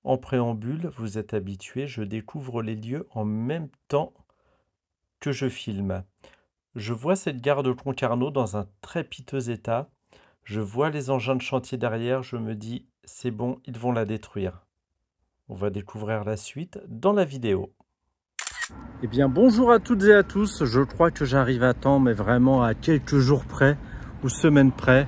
En préambule, vous êtes habitués, je découvre les lieux en même temps que je filme. Je vois cette gare de Concarneau dans un très piteux état. Je vois les engins de chantier derrière, je me dis, c'est bon, ils vont la détruire. On va découvrir la suite dans la vidéo. Eh bien, bonjour à toutes et à tous. Je crois que j'arrive à temps, mais vraiment à quelques jours près ou semaines près.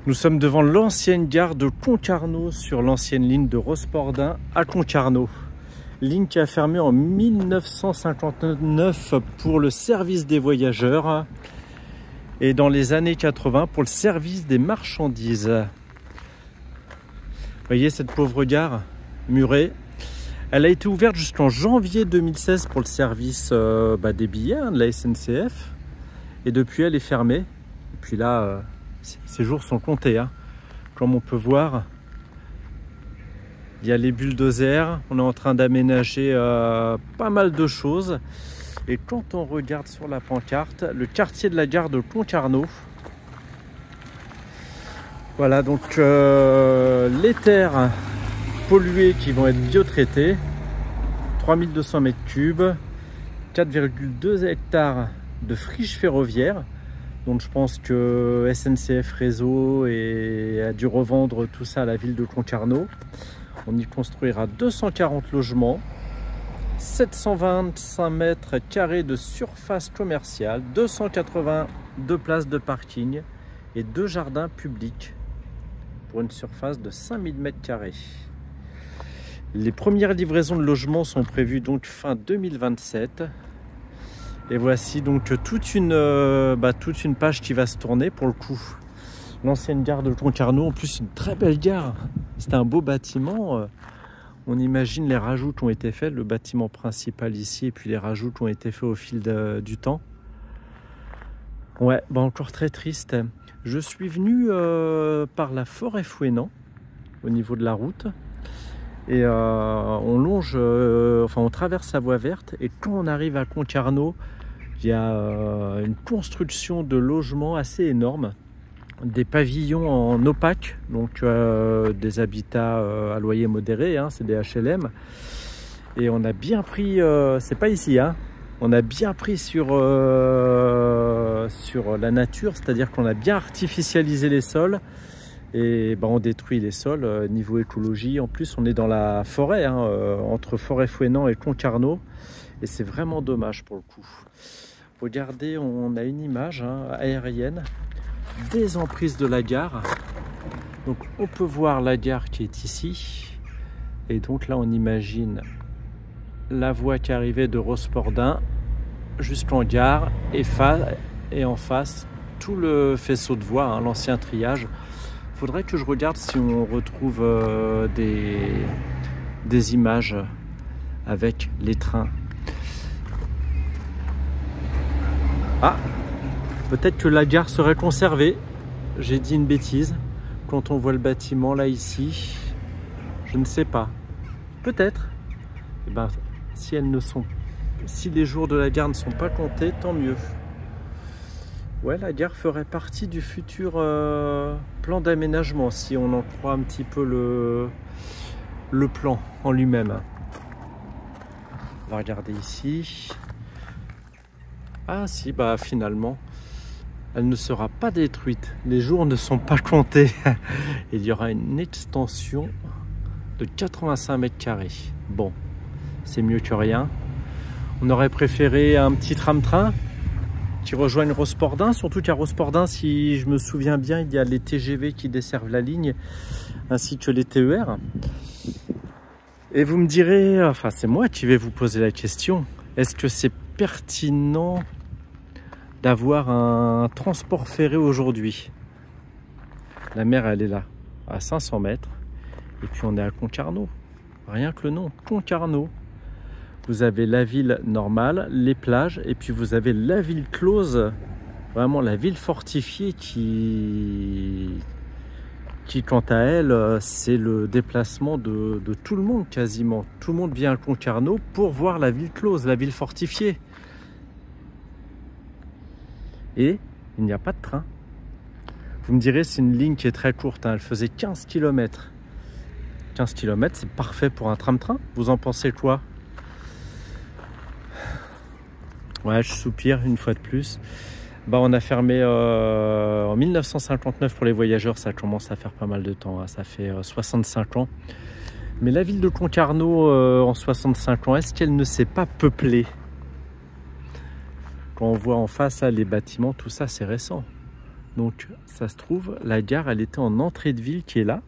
Nous sommes devant l'ancienne gare de Concarneau sur l'ancienne ligne de Rospordin à Concarneau. Ligne qui a fermé en 1959 pour le service des voyageurs et dans les années 80 pour le service des marchandises. Vous voyez cette pauvre gare murée. Elle a été ouverte jusqu'en janvier 2016 pour le service des billets de la SNCF. Et depuis, elle est fermée. Et puis là, ces jours sont comptés. Comme on peut voir, il y a les bulldozers. On est en train d'aménager pas mal de choses. Et quand on regarde sur la pancarte, le quartier de la gare de Concarneau. Voilà, donc les terres polluées qui vont être biotraitées. 3200 m3, 4,2 hectares de friches ferroviaires. Donc je pense que SNCF Réseau a dû revendre tout ça à la ville de Concarneau. On y construira 240 logements, 725 mètres carrés de surface commerciale, 282 places de parking et 2 jardins publics pour une surface de 5000 mètres carrés. Les premières livraisons de logements sont prévues donc fin 2027. Et voici donc toute une page qui va se tourner pour le coup. L'ancienne gare de Concarneau, en plus une très belle gare. C'était un beau bâtiment. On imagine les rajouts qui ont été faits, le bâtiment principal ici et puis les rajouts qui ont été faits au fil du temps. Ouais, encore très triste. Je suis venu par la forêt Fouesnant au niveau de la route. Et on longe, on traverse la voie verte et quand on arrive à Concarneau, il y a une construction de logements assez énorme, des pavillons en opaque, donc des habitats à loyer modéré, c'est des HLM. Et on a bien pris, c'est pas ici, on a bien pris sur la nature, c'est-à-dire qu'on a bien artificialisé les sols. Et on détruit les sols niveau écologie. En plus, on est dans la forêt, entre forêt Fouesnant et Concarneau. Et c'est vraiment dommage pour le coup. Regardez, on a une image aérienne des emprises de la gare. Donc, on peut voir la gare qui est ici. Et donc là, on imagine la voie qui arrivait de Rospordin jusqu'en gare. Et en face, tout le faisceau de voies, l'ancien triage. Faudrait que je regarde si on retrouve des images avec les trains. Ah, peut-être que la gare serait conservée. J'ai dit une bêtise. Quand on voit le bâtiment là ici, je ne sais pas. Peut-être. Si les jours de la gare ne sont pas comptés, tant mieux. Ouais, la gare ferait partie du futur plan d'aménagement, si on en croit un petit peu le plan en lui-même. On va regarder ici. Ah si, finalement, elle ne sera pas détruite. Les jours ne sont pas comptés. Il y aura une extension de 85 mètres carrés. Bon, c'est mieux que rien. On aurait préféré un petit tram-train qui rejoignent Rospordin, surtout qu'à Rospordin, si je me souviens bien, il y a les TGV qui desservent la ligne, ainsi que les TER. Et vous me direz, c'est moi qui vais vous poser la question, est-ce que c'est pertinent d'avoir un transport ferré aujourd'hui? La mer, elle est là, à 500 mètres, et puis on est à Concarneau. Rien que le nom, Concarneau. Vous avez la ville normale, les plages, et puis vous avez la ville close, vraiment la ville fortifiée qui quant à elle, c'est le déplacement de tout le monde quasiment. Tout le monde vient à Concarneau pour voir la ville close, la ville fortifiée. Et il n'y a pas de train. Vous me direz, c'est une ligne qui est très courte, elle faisait 15 km. 15 km, c'est parfait pour un tram-train. Vous en pensez quoi? Ouais, je soupire une fois de plus. Bah, on a fermé en 1959 pour les voyageurs, ça commence à faire pas mal de temps, hein. Ça fait 65 ans. Mais la ville de Concarneau en 65 ans, est-ce qu'elle ne s'est pas peuplée? Quand on voit en face là, les bâtiments, tout ça c'est récent. Donc ça se trouve, la gare elle était en entrée de ville qui est là.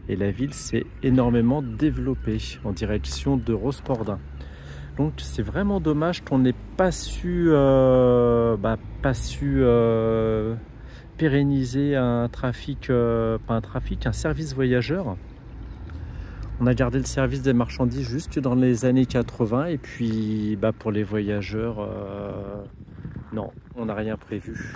Et la ville s'est énormément développée en direction de Rospordin. Donc c'est vraiment dommage qu'on n'ait pas su, pérenniser un trafic, un service voyageur. On a gardé le service des marchandises jusque dans les années 80 et puis pour les voyageurs, non, on n'a rien prévu.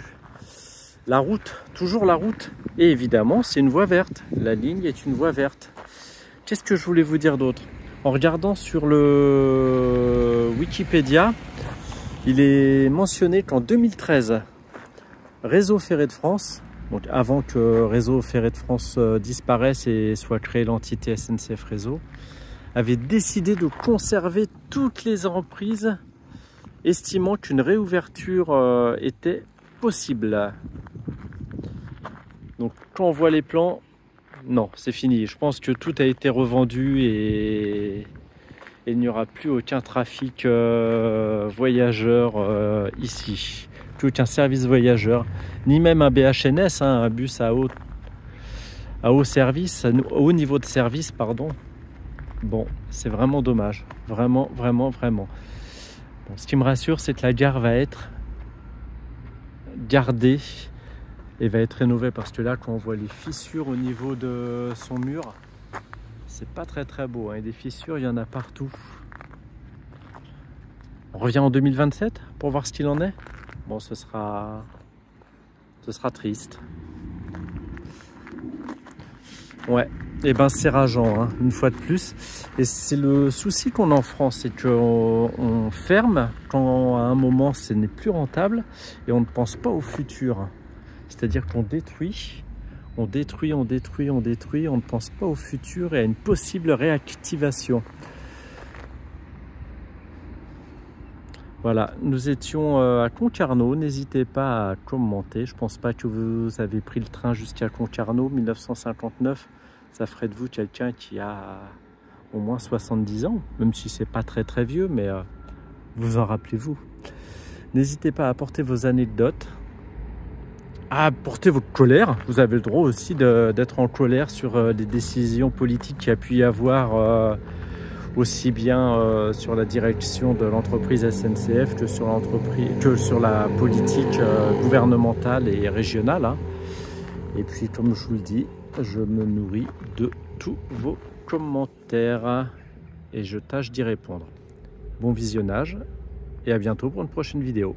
La route, toujours la route. Et évidemment, c'est une voie verte. La ligne est une voie verte. Qu'est-ce que je voulais vous dire d'autre? En regardant sur le Wikipédia, il est mentionné qu'en 2013, Réseau Ferré de France, donc avant que Réseau Ferré de France disparaisse et soit créée l'entité SNCF Réseau, avait décidé de conserver toutes les emprises, estimant qu'une réouverture était possible. Donc quand on voit les plans, non, c'est fini. Je pense que tout a été revendu et il n'y aura plus aucun trafic voyageur ici. Plus aucun service voyageur, ni même un BHNS, hein, un bus à haut service, à haut niveau de service, pardon. Bon, c'est vraiment dommage. Vraiment, vraiment, vraiment. Bon, ce qui me rassure, c'est que la gare va être gardée et va être rénovée parce que là, quand on voit les fissures au niveau de son mur, c'est pas très très beau, hein. Et des fissures, il y en a partout. On revient en 2027 pour voir ce qu'il en est. Bon, ce sera triste. Ouais, et c'est rageant, hein, une fois de plus. Et c'est le souci qu'on a en France, c'est qu'on ferme quand à un moment ce n'est plus rentable et on ne pense pas au futur. C'est-à-dire qu'on détruit, on ne pense pas au futur et à une possible réactivation. Voilà, nous étions à Concarneau, n'hésitez pas à commenter. Je ne pense pas que vous avez pris le train jusqu'à Concarneau, 1959. Ça ferait de vous quelqu'un qui a au moins 70 ans, même si c'est pas très très vieux, mais vous en rappelez-vous. N'hésitez pas à apporter vos anecdotes, à apporter votre colère. Vous avez le droit aussi d'être en colère sur des décisions politiques qu'il y a pu y avoir aussi bien sur la direction de l'entreprise SNCF que sur la politique gouvernementale et régionale, hein. Et puis comme je vous le dis, je me nourris de tous vos commentaires et je tâche d'y répondre. Bon visionnage et à bientôt pour une prochaine vidéo.